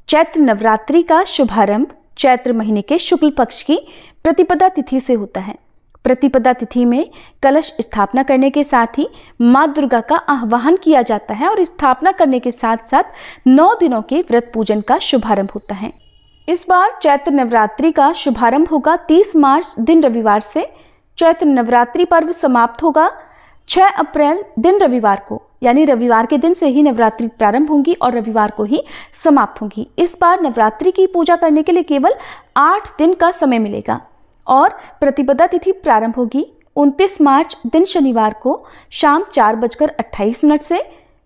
चैत्र नवरात्रि का शुभारंभ चैत्र महीने के शुक्ल पक्ष की प्रतिपदा तिथि से होता है। प्रतिपदा तिथि में कलश स्थापना करने के साथ ही माँ दुर्गा का आह्वान किया जाता है और स्थापना करने के साथ साथ 9 दिनों के व्रत पूजन का शुभारंभ होता है। इस बार चैत्र नवरात्रि का शुभारंभ होगा 30 मार्च दिन रविवार से। चैत्र नवरात्रि पर्व समाप्त होगा 6 अप्रैल दिन रविवार को, यानी रविवार के दिन से ही नवरात्रि प्रारंभ होंगी और रविवार को ही समाप्त होंगी। इस बार नवरात्रि की पूजा करने के लिए केवल 8 दिन का समय मिलेगा और प्रतिपदा तिथि प्रारंभ होगी 29 मार्च दिन शनिवार को शाम 4:28 से।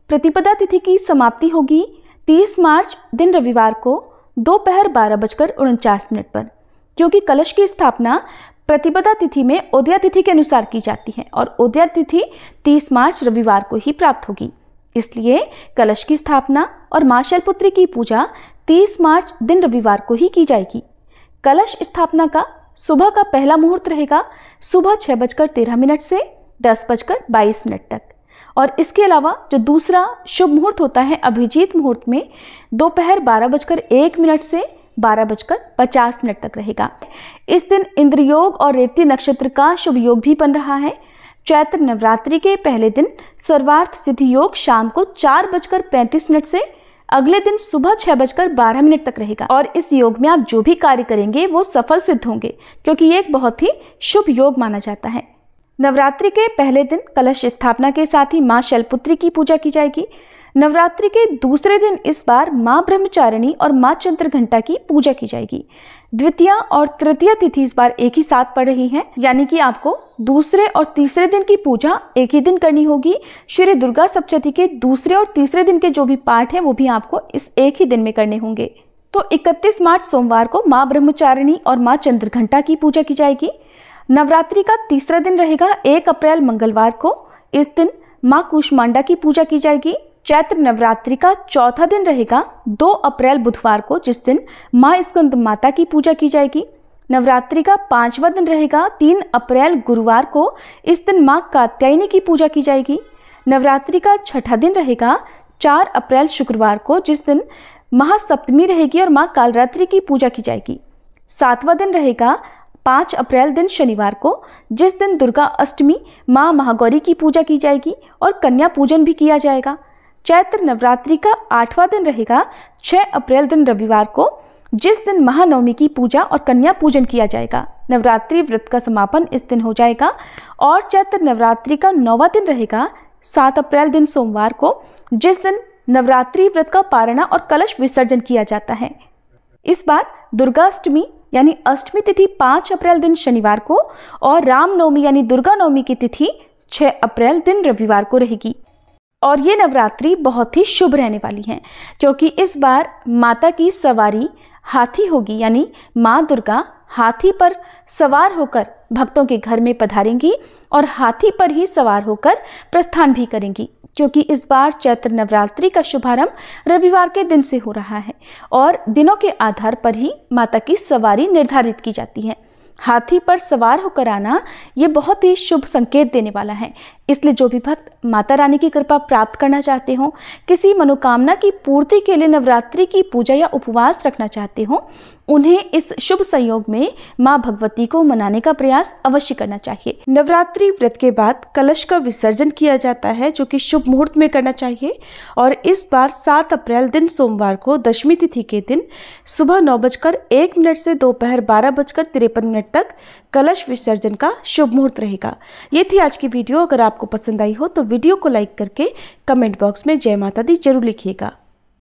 प्रतिपदा तिथि की समाप्ति होगी 30 मार्च दिन रविवार को दोपहर 12:49 पर। क्योंकि कलश की स्थापना प्रतिपदा तिथि में उदया तिथि के अनुसार की जाती है और उदया तिथि 30 मार्च रविवार को ही प्राप्त होगी, इसलिए कलश की स्थापना और मां शैलपुत्री की पूजा 30 मार्च दिन रविवार को ही की जाएगी। कलश स्थापना का सुबह का पहला मुहूर्त रहेगा सुबह 6:13 से 10:22 तक और इसके अलावा जो दूसरा शुभ मुहूर्त होता है अभिजीत मुहूर्त में दोपहर 12:01 से 12:50 तक रहेगा। इस दिन इंद्र योग और रेवती नक्षत्र का शुभ योग भी बन रहा है। चैत्र नवरात्रि के पहले दिन सर्वार्थ सिद्धि योग शाम को 4:35 से अगले दिन सुबह 6:12 तक रहेगा और इस योग में आप जो भी कार्य करेंगे वो सफल सिद्ध होंगे, क्योंकि ये एक बहुत ही शुभ योग माना जाता है। नवरात्रि के पहले दिन कलश स्थापना के साथ ही मां शैलपुत्री की पूजा की जाएगी। नवरात्रि के दूसरे दिन इस बार मां ब्रह्मचारिणी और मां चंद्रघंटा की पूजा की जाएगी। द्वितीया और तृतीया तिथि इस बार एक ही साथ पड़ रही हैं, यानी कि आपको दूसरे और तीसरे दिन की पूजा एक ही दिन करनी होगी। श्री दुर्गा सप्तशती के दूसरे और तीसरे दिन के जो भी पाठ हैं वो भी आपको इस एक ही दिन में करने होंगे। तो 31 मार्च सोमवार को मां ब्रह्मचारिणी और मां चंद्रघंटा की पूजा की जाएगी। नवरात्रि का तीसरा दिन रहेगा 1 अप्रैल मंगलवार को। इस दिन मां कूष्मांडा की पूजा की जाएगी। चैत्र नवरात्रि का चौथा दिन रहेगा 2 अप्रैल बुधवार को, जिस दिन मां स्कंद माता की पूजा की जाएगी। नवरात्रि का 5वां दिन रहेगा 3 अप्रैल गुरुवार को। इस दिन मां कात्यायनी की पूजा की जाएगी। नवरात्रि का 6ठा दिन रहेगा 4 अप्रैल शुक्रवार को, जिस दिन महासप्तमी रहेगी और मां कालरात्रि की पूजा की जाएगी। 7वां दिन रहेगा 5 अप्रैल दिन शनिवार को, जिस दिन दुर्गा अष्टमी मां महागौरी की पूजा की जाएगी और कन्या पूजन भी किया जाएगा। चैत्र नवरात्रि का 8वां दिन रहेगा 6 अप्रैल दिन रविवार को, जिस दिन महानवमी की पूजा और कन्या पूजन किया जाएगा। नवरात्रि व्रत का समापन इस दिन हो जाएगा और चैत्र नवरात्रि का 9वां दिन रहेगा 7 अप्रैल दिन सोमवार को, जिस दिन नवरात्रि व्रत का पारणा और कलश विसर्जन किया जाता है। इस बार दुर्गा अष्टमी यानी अष्टमी तिथि 5 अप्रैल दिन शनिवार को और रामनवमी यानी दुर्गा नवमी की तिथि 6 अप्रैल दिन रविवार को रहेगी। और ये नवरात्रि बहुत ही शुभ रहने वाली है, क्योंकि इस बार माता की सवारी हाथी होगी, यानी माँ दुर्गा हाथी पर सवार होकर भक्तों के घर में पधारेंगी और हाथी पर ही सवार होकर प्रस्थान भी करेंगी। क्योंकि इस बार चैत्र नवरात्रि का शुभारंभ रविवार के दिन से हो रहा है और दिनों के आधार पर ही माता की सवारी निर्धारित की जाती है। हाथी पर सवार होकर आना ये बहुत ही शुभ संकेत देने वाला है, इसलिए जो भी भक्त माता रानी की कृपा प्राप्त करना चाहते हो, किसी मनोकामना की पूर्ति के लिए नवरात्रि की पूजा या उपवास रखना चाहते हो, उन्हें इस शुभ संयोग में मां भगवती को मनाने का प्रयास अवश्य करना चाहिए। नवरात्रि व्रत के बाद कलश का विसर्जन किया जाता है, जो कि शुभ मुहूर्त में करना चाहिए और इस बार 7 अप्रैल दिन सोमवार को दशमी तिथि के दिन सुबह 9:01 से दोपहर 12:53 तक कलश विसर्जन का शुभ मुहूर्त रहेगा। ये थी आज की वीडियो। अगर आपको पसंद आई हो तो वीडियो को लाइक करके कमेंट बॉक्स में जय माता दी जरूर लिखिएगा।